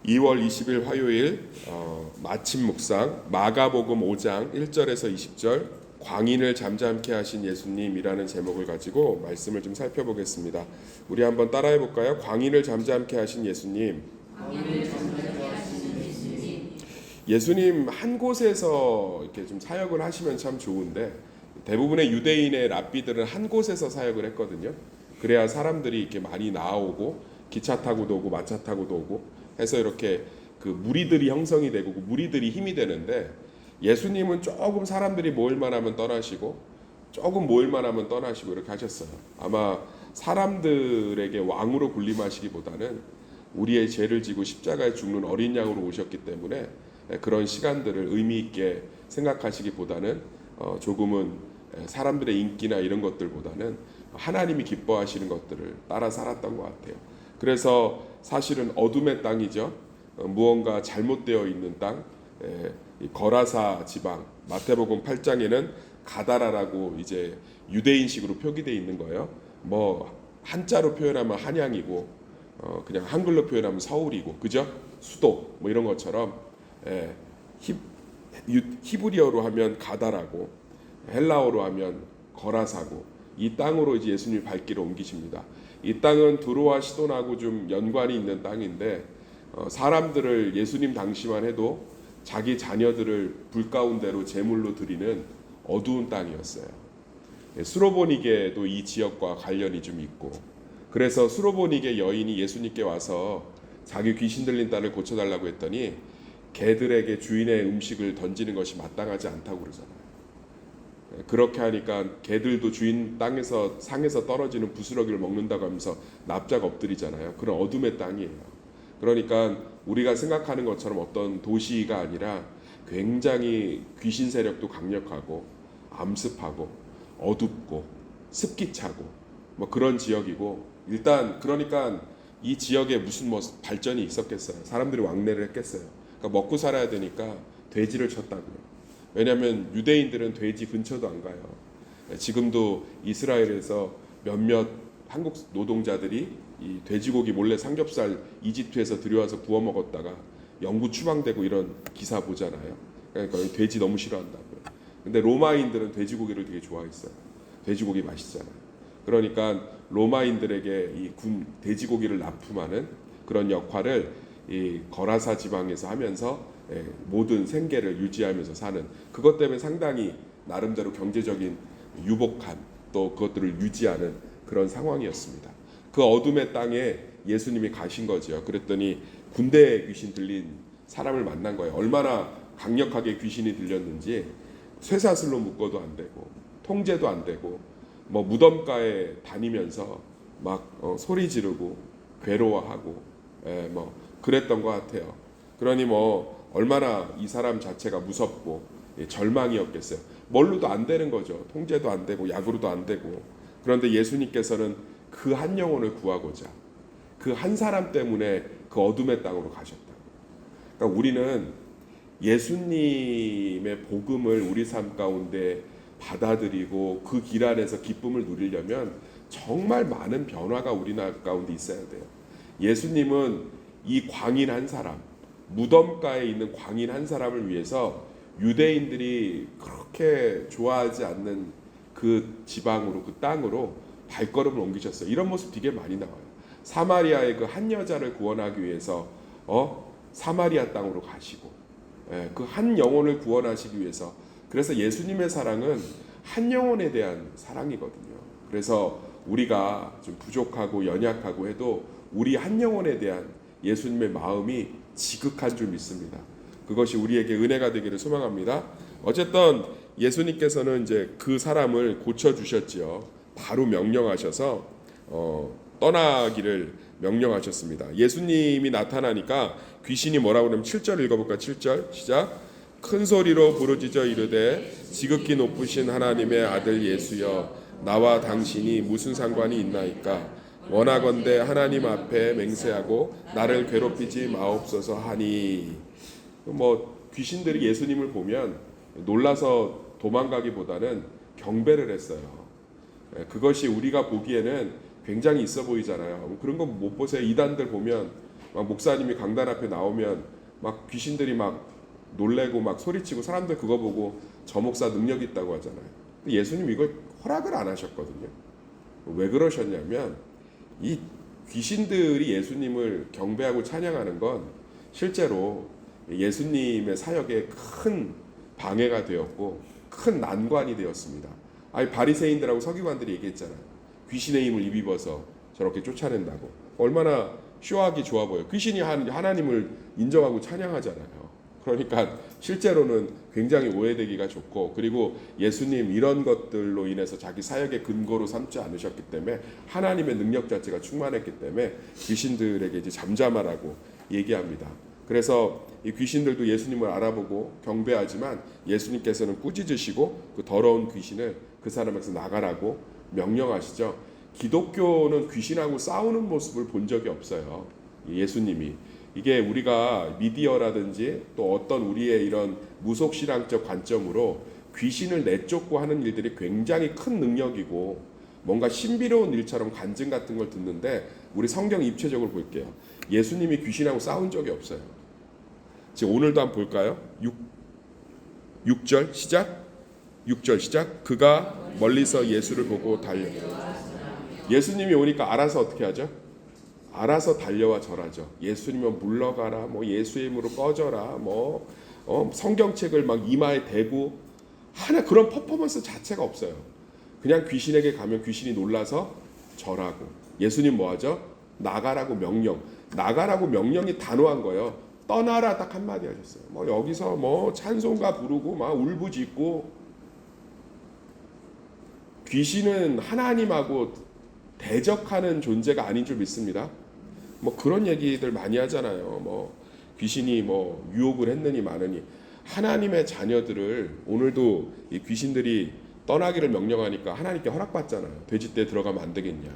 2월 20일 화요일 마침 묵상 마가복음 5장 1절에서 20절 광인을 잠잠케 하신 예수님이라는 제목을 가지고 말씀을 좀 살펴보겠습니다. 우리 한번 따라해 볼까요? 광인을 잠잠케 하신 예수님. 예수님 한 곳에서 이렇게 좀 사역을 하시면 참 좋은데 대부분의 유대인의 랍비들은 한 곳에서 사역을 했거든요. 그래야 사람들이 이렇게 많이 나오고 기차 타고도 오고 마차 타고도 오고 해서 이렇게 그 무리들이 형성이 되고 그 무리들이 힘이 되는데 예수님은 조금 사람들이 모일만 하면 떠나시고 조금 모일만 하면 떠나시고 이렇게 하셨어요. 아마 사람들에게 왕으로 군림하시기보다는 우리의 죄를 지고 십자가에 죽는 어린 양으로 오셨기 때문에 그런 시간들을 의미 있게 생각하시기보다는 조금은 사람들의 인기나 이런 것들보다는 하나님이 기뻐하시는 것들을 따라 살았던 것 같아요. 그래서 사실은 어둠의 땅이죠. 무언가 잘못되어 있는 땅, 거라사 지방. 마태복음 8장에는 가다라라고 이제 유대인식으로 표기되어 있는 거예요. 뭐 한자로 표현하면 한양이고, 그냥 한글로 표현하면 서울이고, 그죠? 수도 뭐 이런 것처럼 히브리어로 하면 가다라고, 헬라어로 하면 거라사고, 이 땅으로 이제 예수님이 발길을 옮기십니다. 이 땅은 두로와 시돈하고 좀 연관이 있는 땅인데 사람들을 예수님 당시만 해도 자기 자녀들을 불 가운데로 제물로 드리는 어두운 땅이었어요. 수로보니게도 이 지역과 관련이 좀 있고, 그래서 수로보니게 여인이 예수님께 와서 자기 귀신 들린 딸을 고쳐달라고 했더니 개들에게 주인의 음식을 던지는 것이 마땅하지 않다고 그러잖아요. 그렇게 하니까 개들도 주인 땅에서 상에서 떨어지는 부스러기를 먹는다고 하면서 납작 엎드리잖아요. 그런 어둠의 땅이에요. 그러니까 우리가 생각하는 것처럼 어떤 도시가 아니라 굉장히 귀신 세력도 강력하고 암습하고 어둡고 습기차고 뭐 그런 지역이고, 일단 그러니까 이 지역에 무슨 뭐 발전이 있었겠어요. 사람들이 왕래를 했겠어요. 그러니까 먹고 살아야 되니까 돼지를 쳤다고요. 왜냐하면 유대인들은 돼지 근처도 안 가요. 지금도 이스라엘에서 몇몇 한국 노동자들이 이 돼지고기 몰래 삼겹살 이집트에서 들여와서 구워 먹었다가 영구 추방되고 이런 기사 보잖아요. 그러니까 돼지 너무 싫어한다고요. 근데 로마인들은 돼지고기를 되게 좋아했어요. 돼지고기 맛있잖아요. 그러니까 로마인들에게 이 돼지고기를 납품하는 그런 역할을 이 거라사 지방에서 하면서 모든 생계를 유지하면서 사는, 그것 때문에 상당히 나름대로 경제적인 유복한 또 그것들을 유지하는 그런 상황이었습니다. 그 어둠의 땅에 예수님이 가신 거죠. 그랬더니 군대 귀신 들린 사람을 만난 거예요. 얼마나 강력하게 귀신이 들렸는지 쇠사슬로 묶어도 안 되고 통제도 안 되고 뭐 무덤가에 다니면서 막 소리 지르고 괴로워하고 뭐 그랬던 것 같아요. 그러니 뭐 얼마나 이 사람 자체가 무섭고 절망이었겠어요. 뭘로도 안 되는 거죠. 통제도 안 되고 약으로도 안 되고. 그런데 예수님께서는 그 한 영혼을 구하고자 그 한 사람 때문에 그 어둠의 땅으로 가셨다. 그러니까 우리는 예수님의 복음을 우리 삶 가운데 받아들이고 그 길 안에서 기쁨을 누리려면 정말 많은 변화가 우리나라 가운데 있어야 돼요. 예수님은 이 광인 한 사람, 무덤가에 있는 광인 한 사람을 위해서 유대인들이 그렇게 좋아하지 않는 그 지방으로, 그 땅으로 발걸음을 옮기셨어요. 이런 모습 되게 많이 나와요. 사마리아의 그 한 여자를 구원하기 위해서 사마리아 땅으로 가시고, 그 한 영혼을 구원하시기 위해서. 그래서 예수님의 사랑은 한 영혼에 대한 사랑이거든요. 그래서 우리가 좀 부족하고 연약하고 해도 우리 한 영혼에 대한 예수님의 마음이 지극한 줄 믿습니다. 그것이 우리에게 은혜가 되기를 소망합니다. 어쨌든 예수님께서는 이제 그 사람을 고쳐 주셨지요. 바로 명령하셔서 떠나기를 명령하셨습니다. 예수님이 나타나니까 귀신이 뭐라고 그러면 7절 읽어볼까? 7절 시작. 큰 소리로 부르짖어 이르되 지극히 높으신 하나님의 아들 예수여, 나와 당신이 무슨 상관이 있나이까? 원하건대 하나님 앞에 맹세하고 나를 괴롭히지 마옵소서 하니. 뭐 귀신들이 예수님을 보면 놀라서 도망가기보다는 경배를 했어요. 그것이 우리가 보기에는 굉장히 있어 보이잖아요. 그런 거 못 보세요? 이단들 보면 막 목사님이 강단 앞에 나오면 막 귀신들이 막 놀래고 막 소리치고 사람들 그거 보고 저 목사 능력 있다고 하잖아요. 근데 예수님 이걸 허락을 안 하셨거든요. 왜 그러셨냐면 이 귀신들이 예수님을 경배하고 찬양하는 건 실제로 예수님의 사역에 큰 방해가 되었고 큰 난관이 되었습니다. 아니 바리새인들하고 서기관들이 얘기했잖아요. 귀신의 힘을 입입어서 저렇게 쫓아낸다고. 얼마나 쇼하기 좋아 보여요. 귀신이 하나님을 인정하고 찬양하잖아요. 그러니까 실제로는 굉장히 오해되기가 좋고, 그리고 예수님 이런 것들로 인해서 자기 사역의 근거로 삼지 않으셨기 때문에 하나님의 능력 자체가 충만했기 때문에 귀신들에게 이제 잠잠하라고 얘기합니다. 그래서 이 귀신들도 예수님을 알아보고 경배하지만 예수님께서는 꾸짖으시고 그 더러운 귀신을 그 사람에게서 나가라고 명령하시죠. 기독교는 귀신하고 싸우는 모습을 본 적이 없어요. 예수님이. 이게 우리가 미디어라든지 또 어떤 우리의 이런 무속신앙적 관점으로 귀신을 내쫓고 하는 일들이 굉장히 큰 능력이고 뭔가 신비로운 일처럼 간증 같은 걸 듣는데, 우리 성경 입체적으로 볼게요. 예수님이 귀신하고 싸운 적이 없어요. 지금 오늘도 한번 볼까요? 6절 시작. 6절 시작. 그가 멀리서 예수를 보고 달려. 예수님이 오니까 알아서 어떻게 하죠? 알아서 달려와 절하죠. 예수님은 물러가라, 뭐 예수의 힘으로 꺼져라, 뭐 성경책을 막 이마에 대고 하나 그런 퍼포먼스 자체가 없어요. 그냥 귀신에게 가면 귀신이 놀라서 절하고, 예수님 뭐 하죠? 나가라고 명령. 나가라고 명령이 단호한 거예요. 떠나라 딱 한마디 하셨어요. 뭐 여기서 뭐 찬송가 부르고 막 울부짖고. 귀신은 하나님하고 대적하는 존재가 아닌 줄 믿습니다. 뭐 그런 얘기들 많이 하잖아요. 뭐 귀신이 뭐 유혹을 했느니 마느니. 하나님의 자녀들을 오늘도 이 귀신들이 떠나기를 명령하니까 하나님께 허락받잖아요. 돼지떼에 들어가면 안 되겠냐.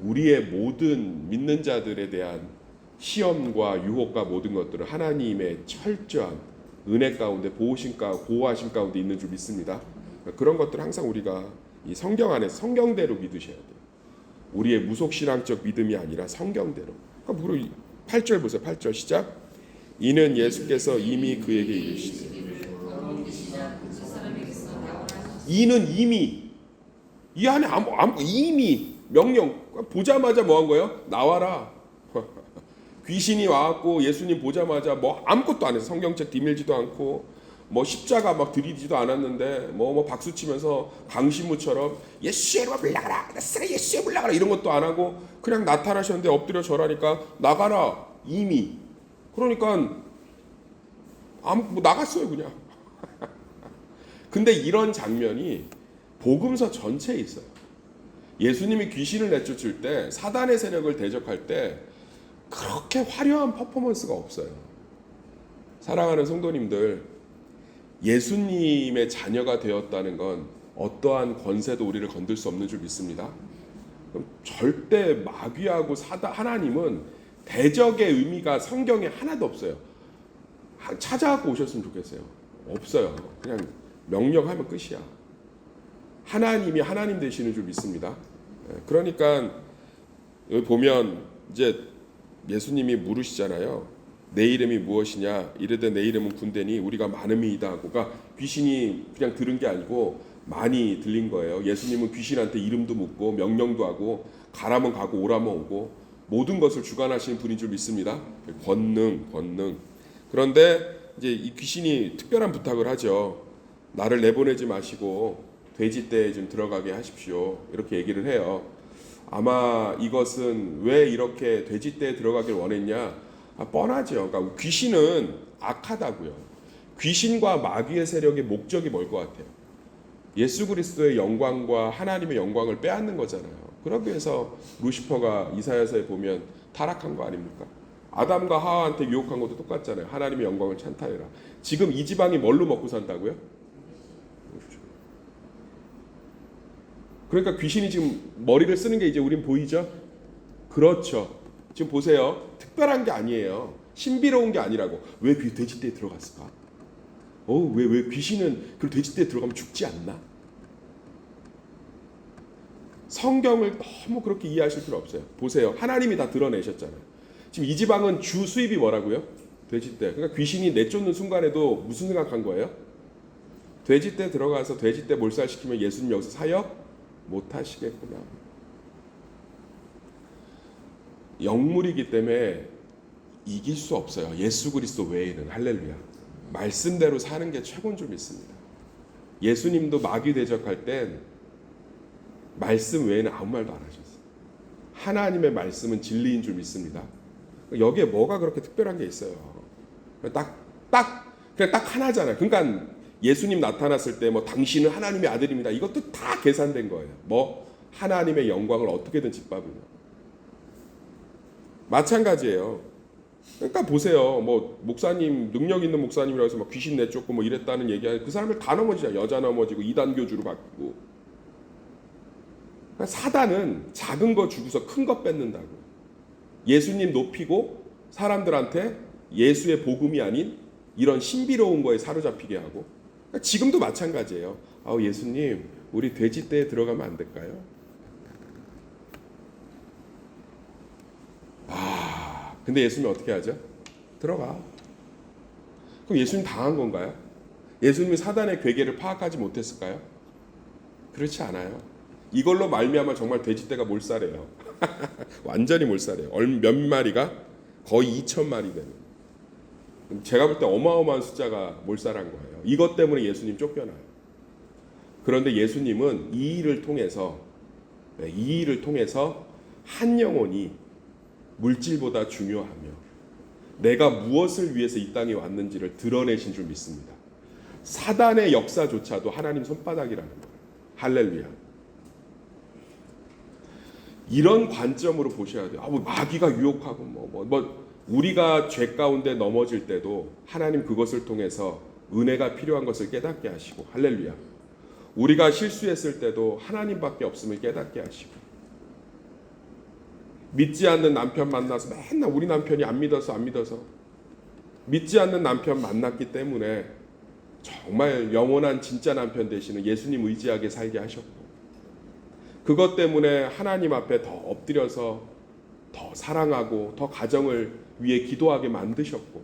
우리의 모든 믿는 자들에 대한 시험과 유혹과 모든 것들은 하나님의 철저한 은혜 가운데 보호하심 가운데 있는 줄 믿습니다. 그런 것들 항상 우리가 이 성경 안에 성경대로 믿으셔야 돼요. 우리의 무속신앙적 믿음이 아니라 성경대로. 그러니까 8절 보세요. 8절 시작. 이는 예수께서 이미 그에게 이르시되. 이는 이미, 이 안에 이미 명령 보자마자 뭐 한 거예요? 나와라. 귀신이 와갖고 예수님 보자마자 뭐 아무것도 안 해서 성경책 뒤밀지도 않고 뭐 십자가 막 들이지도 않았는데 뭐 박수 치면서 강신무처럼 예수의 이름으로 물러가라, 예수의 물러가라 이런 것도 안 하고 그냥 나타나셨는데 엎드려 절하니까 나가라. 이미. 그러니까 뭐 나갔어요 그냥. 근데 이런 장면이 복음서 전체에 있어요. 예수님이 귀신을 내쫓을 때, 사단의 세력을 대적할 때 그렇게 화려한 퍼포먼스가 없어요. 사랑하는 성도님들, 예수님의 자녀가 되었다는 건 어떠한 권세도 우리를 건들 수 없는 줄 믿습니다. 그럼 절대 마귀하고 하나님은 대적의 의미가 성경에 하나도 없어요. 찾아갖고 오셨으면 좋겠어요. 없어요. 그냥 명령하면 끝이야. 하나님이 하나님 되시는 줄 믿습니다. 그러니까 여기 보면 이제 예수님이 물으시잖아요. 내 이름이 무엇이냐? 이르되 내 이름은 군대니 우리가 많음이다 하고. 그러니까 귀신이 그냥 들은 게 아니고 많이 들린 거예요. 예수님은 귀신한테 이름도 묻고 명령도 하고 가라면 가고 오라면 오고 모든 것을 주관하시는 분인 줄 믿습니다. 권능. 그런데 이제 이 귀신이 특별한 부탁을 하죠. 나를 내보내지 마시고 돼지떼에 좀 들어가게 하십시오. 이렇게 얘기를 해요. 아마 이것은 왜 이렇게 돼지떼에 들어가길 원했냐? 뻔하죠. 그러니까 귀신은 악하다고요. 귀신과 마귀의 세력의 목적이 뭘 것 같아요? 예수 그리스도의 영광과 하나님의 영광을 빼앗는 거잖아요. 그러기 위해서 루시퍼가 이사야서에 보면 타락한 거 아닙니까? 아담과 하와한테 유혹한 것도 똑같잖아요. 하나님의 영광을 찬탈해라. 지금 이 지방이 뭘로 먹고 산다고요? 그렇죠. 그러니까 귀신이 지금 머리를 쓰는 게 이제 우린 보이죠? 그렇죠. 지금 보세요. 특별한 게 아니에요. 신비로운 게 아니라고. 왜 돼지떼에 들어갔을까? 왜 귀신은 그 돼지떼에 들어가면 죽지 않나? 성경을 너무 그렇게 이해하실 필요 없어요. 보세요. 하나님이 다 드러내셨잖아요. 지금 이 지방은 주 수입이 뭐라고요? 돼지떼. 그러니까 귀신이 내쫓는 순간에도 무슨 생각한 거예요? 돼지떼 들어가서 돼지떼 몰살시키면 예수님 여기서 사역 못 하시겠구나. 영물이기 때문에 이길 수 없어요. 예수 그리스도 외에는. 할렐루야. 말씀대로 사는 게 최고인 줄 믿습니다. 예수님도 마귀 대적할 땐 말씀 외에는 아무 말도 안 하셨어요. 하나님의 말씀은 진리인 줄 믿습니다. 여기에 뭐가 그렇게 특별한 게 있어요? 그냥 딱 하나잖아요. 그러니까 예수님 나타났을 때 뭐 당신은 하나님의 아들입니다. 이것도 다 계산된 거예요. 뭐 하나님의 영광을 어떻게든 짓밟으려. 마찬가지예요. 그러니까 보세요. 뭐 목사님 능력 있는 목사님이라고 해서 막 귀신 내쫓고 뭐 이랬다는 얘기하는 그 사람들 다 넘어지잖아요. 여자 넘어지고 이단 교주로 바뀌고. 그러니까 사단은 작은 거 주고서 큰 거 뺏는다고. 예수님 높이고 사람들한테 예수의 복음이 아닌 이런 신비로운 거에 사로잡히게 하고. 그러니까 지금도 마찬가지예요. 예수님 우리 돼지떼에 들어가면 안 될까요? 근데 예수님 어떻게 하죠? 들어가. 그럼 예수님 당한 건가요? 예수님이 사단의 괴계를 파악하지 못했을까요? 그렇지 않아요. 이걸로 말미암아 정말 돼지떼가 몰살해요. 완전히 몰살해요. 몇 마리가 거의 2,000마리 되는. 제가 볼 때 어마어마한 숫자가 몰살한 거예요. 이것 때문에 예수님 쫓겨나요. 그런데 예수님은 이 일을 통해서 한 영혼이 물질보다 중요하며 내가 무엇을 위해서 이 땅에 왔는지를 드러내신 줄 믿습니다. 사단의 역사조차도 하나님 손바닥이라는 거예요. 할렐루야. 이런 관점으로 보셔야 돼요. 뭐 마귀가 유혹하고 우리가 죄 가운데 넘어질 때도 하나님 그것을 통해서 은혜가 필요한 것을 깨닫게 하시고, 할렐루야. 우리가 실수했을 때도 하나님밖에 없음을 깨닫게 하시고, 믿지 않는 남편 만나서 맨날 우리 남편이 안 믿어서 믿지 않는 남편 만났기 때문에 정말 영원한 진짜 남편 되시는 예수님 의지하게 살게 하셨고, 그것 때문에 하나님 앞에 더 엎드려서 더 사랑하고 더 가정을 위해 기도하게 만드셨고,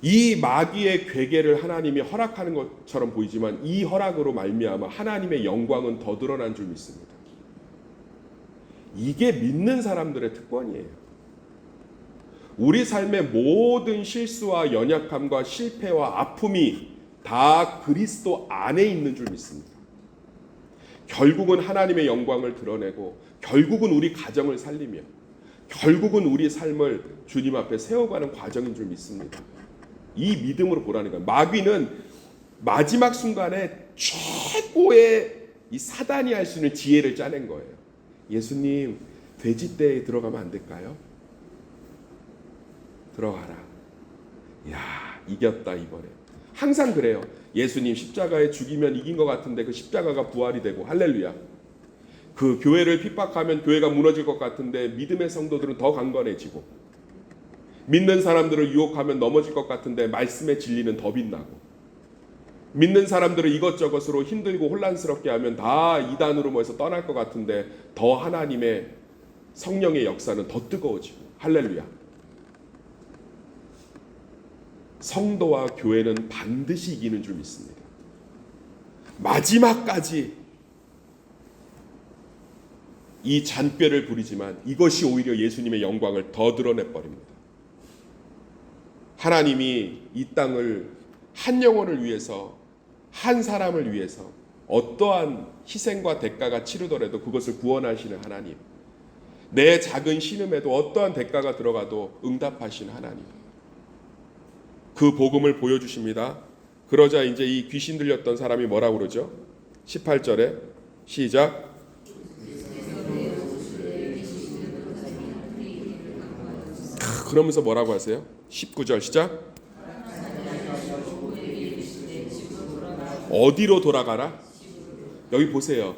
이 마귀의 괴계를 하나님이 허락하는 것처럼 보이지만 이 허락으로 말미암아 하나님의 영광은 더 드러난 줄 믿습니다. 이게 믿는 사람들의 특권이에요. 우리 삶의 모든 실수와 연약함과 실패와 아픔이 다 그리스도 안에 있는 줄 믿습니다. 결국은 하나님의 영광을 드러내고, 결국은 우리 가정을 살리며, 결국은 우리 삶을 주님 앞에 세워가는 과정인 줄 믿습니다. 이 믿음으로 보라는 거예요. 마귀는 마지막 순간에 최고의 이 사단이 할 수 있는 지혜를 짜낸 거예요. 예수님 돼지떼에 들어가면 안 될까요? 들어가라. 야, 이겼다 이번에. 항상 그래요. 예수님 십자가에 죽이면 이긴 것 같은데 그 십자가가 부활이 되고, 할렐루야. 그 교회를 핍박하면 교회가 무너질 것 같은데 믿음의 성도들은 더 강건해지고, 믿는 사람들을 유혹하면 넘어질 것 같은데 말씀의 진리는 더 빛나고, 믿는 사람들을 이것저것으로 힘들고 혼란스럽게 하면 다 이단으로 모여서 떠날 것 같은데 더 하나님의 성령의 역사는 더 뜨거워지고, 할렐루야. 성도와 교회는 반드시 이기는 줄 믿습니다. 마지막까지 이 잔꾀를 부리지만 이것이 오히려 예수님의 영광을 더 드러내버립니다. 하나님이 이 땅을 한 영혼을 위해서, 한 사람을 위해서 어떠한 희생과 대가가 치르더라도 그것을 구원하시는 하나님, 내 작은 신음에도 어떠한 대가가 들어가도 응답하시는 하나님, 그 복음을 보여주십니다. 그러자 이제 이 귀신 들렸던 사람이 뭐라고 그러죠? 18절에 시작. 그러면서 뭐라고 하세요? 19절 시작. 어디로 돌아가라? 여기 보세요.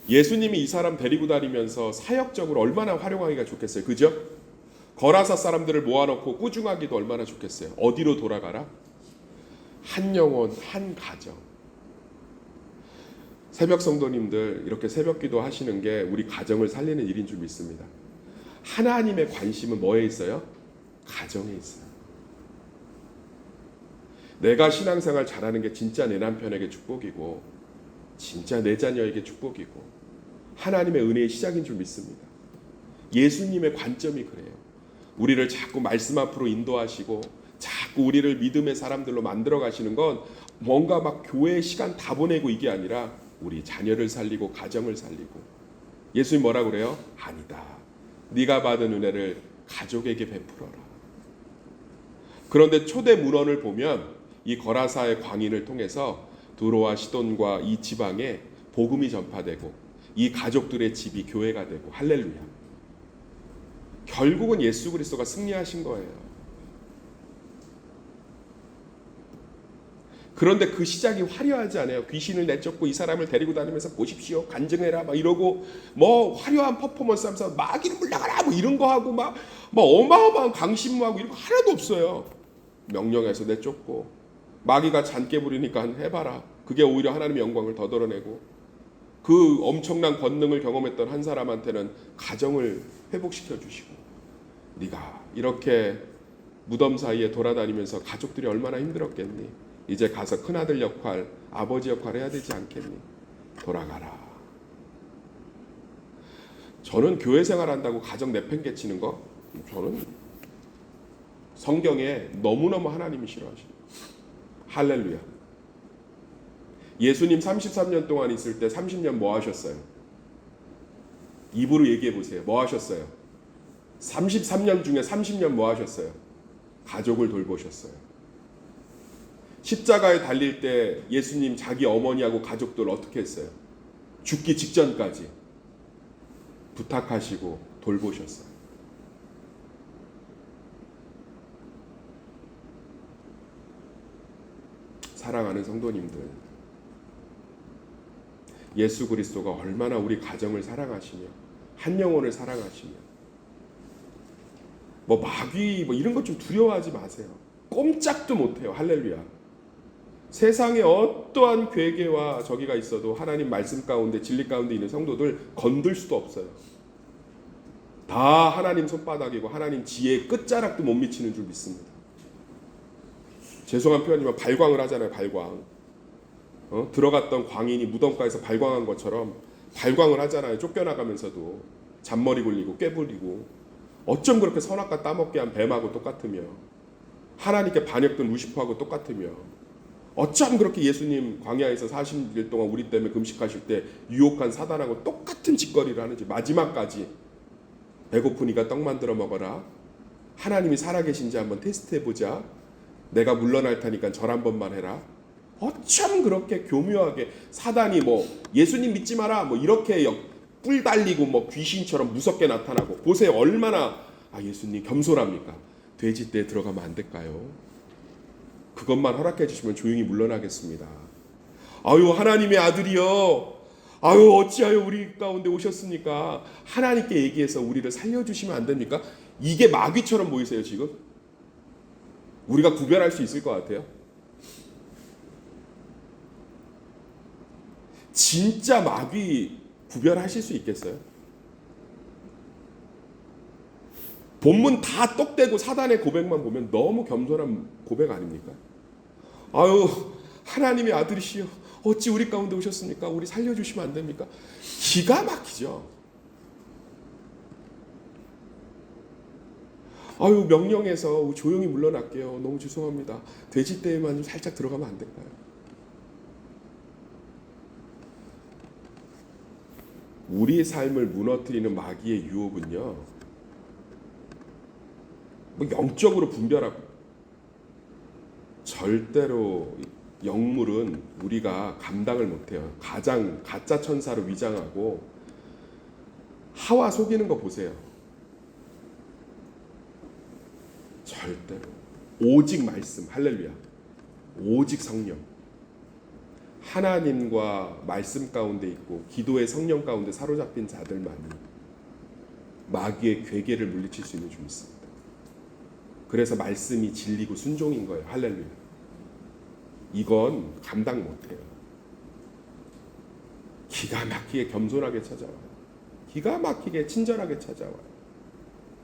예수님이 이 사람 데리고 다니면서 사역적으로 얼마나 활용하기가 좋겠어요. 그죠? 거라사 사람들을 모아놓고 꾸중하기도 얼마나 좋겠어요. 어디로 돌아가라? 한 영혼, 한 가정. 새벽 성도님들 이렇게 새벽 기도 하시는 게 우리 가정을 살리는 일인 줄 믿습니다. 하나님의 관심은 뭐에 있어요? 가정에 있어요. 내가 신앙생활 잘하는 게 진짜 내 남편에게 축복이고 진짜 내 자녀에게 축복이고 하나님의 은혜의 시작인 줄 믿습니다. 예수님의 관점이 그래요. 우리를 자꾸 말씀 앞으로 인도하시고 자꾸 우리를 믿음의 사람들로 만들어 가시는 건 뭔가 막 교회 시간 다 보내고 이게 아니라 우리 자녀를 살리고 가정을 살리고. 예수님 뭐라 그래요? 아니다. 네가 받은 은혜를 가족에게 베풀어라. 그런데 초대 문헌을 보면 이 거라사의 광인을 통해서 두로와 시돈과 이 지방에 복음이 전파되고 이 가족들의 집이 교회가 되고 할렐루야. 결국은 예수 그리스도가 승리하신 거예요. 그런데 그 시작이 화려하지 않아요. 귀신을 내쫓고 이 사람을 데리고 다니면서 보십시오, 간증해라 막 이러고 뭐 화려한 퍼포먼스 하면서 마귀를 물러가라 뭐 이런 거 하고 막 어마어마한 강신무하고 이런 거 하나도 없어요. 명령해서 내쫓고 마귀가 잔깨 부리니까 해봐라. 그게 오히려 하나님의 영광을 더 드러내고 그 엄청난 권능을 경험했던 한 사람한테는 가정을 회복시켜 주시고 네가 이렇게 무덤 사이에 돌아다니면서 가족들이 얼마나 힘들었겠니? 이제 가서 큰아들 역할, 아버지 역할 해야 되지 않겠니? 돌아가라. 저는 교회 생활한다고 가정 내팽개치는 거 저는 성경에 너무너무 하나님이 싫어하시는 할렐루야. 예수님 33년 동안 있을 때 30년 뭐 하셨어요? 입으로 얘기해 보세요. 뭐 하셨어요? 33년 중에 30년 뭐 하셨어요? 가족을 돌보셨어요. 십자가에 달릴 때 예수님 자기 어머니하고 가족들 어떻게 했어요? 죽기 직전까지 부탁하시고 돌보셨어요. 사랑하는 성도님들, 예수 그리스도가 얼마나 우리 가정을 사랑하시며 한 영혼을 사랑하시며 뭐 마귀 뭐 이런 것 좀 두려워하지 마세요. 꼼짝도 못해요. 할렐루야. 세상에 어떠한 괴계와 저기가 있어도 하나님 말씀 가운데 진리 가운데 있는 성도들 건들 수도 없어요. 다 하나님 손바닥이고 하나님 지혜의 끝자락도 못 미치는 줄 믿습니다. 죄송한 표현이지만 발광을 하잖아요. 발광. 들어갔던 광인이 무덤가에서 발광한 것처럼 발광을 하잖아요. 쫓겨나가면서도 잔머리 굴리고 꾀부리고 어쩜 그렇게 선악과 따먹게 한 뱀하고 똑같으며 하나님께 반역된 루시퍼하고 똑같으며 어쩜 그렇게 예수님 광야에서 40일 동안 우리 때문에 금식하실 때 유혹한 사단하고 똑같은 짓거리를 하는지 마지막까지 배고프니까 떡 만들어 먹어라. 하나님이 살아계신지 한번 테스트해보자. 내가 물러날 테니까 절 한 번만 해라. 어쩜 그렇게 교묘하게 사단이 뭐 예수님 믿지 마라 뭐 이렇게 뿔 달리고 뭐 귀신처럼 무섭게 나타나고 보세요. 얼마나 예수님 겸손합니까? 돼지떼에 들어가면 안 될까요? 그것만 허락해 주시면 조용히 물러나겠습니다. 아유 하나님의 아들이여, 아유 어찌하여 우리 가운데 오셨습니까? 하나님께 얘기해서 우리를 살려주시면 안 됩니까? 이게 마귀처럼 보이세요 지금? 우리가 구별할 수 있을 것 같아요? 진짜 마귀 구별하실 수 있겠어요? 본문 다 똑대고 사단의 고백만 보면 너무 겸손한 고백 아닙니까? 아유 하나님의 아들이시여 어찌 우리 가운데 오셨습니까? 우리 살려주시면 안 됩니까? 기가 막히죠. 아유 명령해서 조용히 물러날게요. 너무 죄송합니다. 돼지떼에만 좀 살짝 들어가면 안 될까요? 우리의 삶을 무너뜨리는 마귀의 유혹은요, 뭐 영적으로 분별하고 절대로 영물은 우리가 감당을 못해요. 가장 가짜 천사로 위장하고 하와 속이는 거 보세요. 절대로 오직 말씀, 할렐루야, 오직 성령, 하나님과 말씀 가운데 있고 기도의 성령 가운데 사로잡힌 자들만이 마귀의 괴계를 물리칠 수 있는 줄 믿습니다. 그래서 말씀이 진리고 순종인 거예요. 할렐루야. 이건 감당 못해요. 기가 막히게 겸손하게 찾아와요. 기가 막히게 친절하게 찾아와요.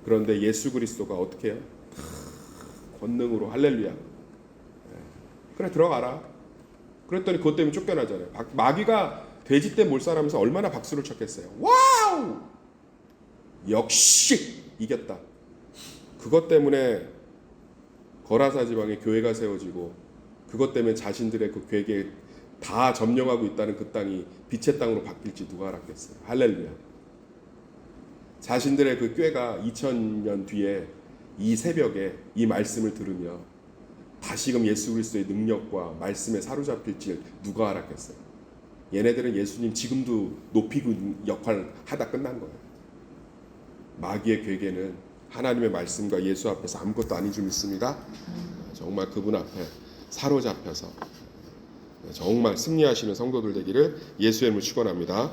그런데 예수 그리스도가 어떻게 해요? 권능으로 할렐루야. 그래 들어가라. 그랬더니 그것 때문에 쫓겨나잖아요. 마귀가 돼지 떼 몰살하면서 얼마나 박수를 쳤겠어요. 와우! 역시 이겼다. 그것 때문에 거라사 지방에 교회가 세워지고 그것 때문에 자신들의 그 괴계에 다 점령하고 있다는 그 땅이 빛의 땅으로 바뀔지 누가 알았겠어요. 할렐루야. 자신들의 그 꾀가 2000년 뒤에 이 새벽에 이 말씀을 들으며 다시금 예수 그리스도의 능력과 말씀에 사로잡힐지 누가 알았겠어요. 얘네들은 예수님 지금도 높이고 역할 하다 끝난 거예요. 마귀의 괴계는 하나님의 말씀과 예수 앞에서 아무것도 아닌 줄 믿습니다. 정말 그분 앞에 사로잡혀서 정말 승리하시는 성도들 되기를 예수의 이름으로 축원합니다.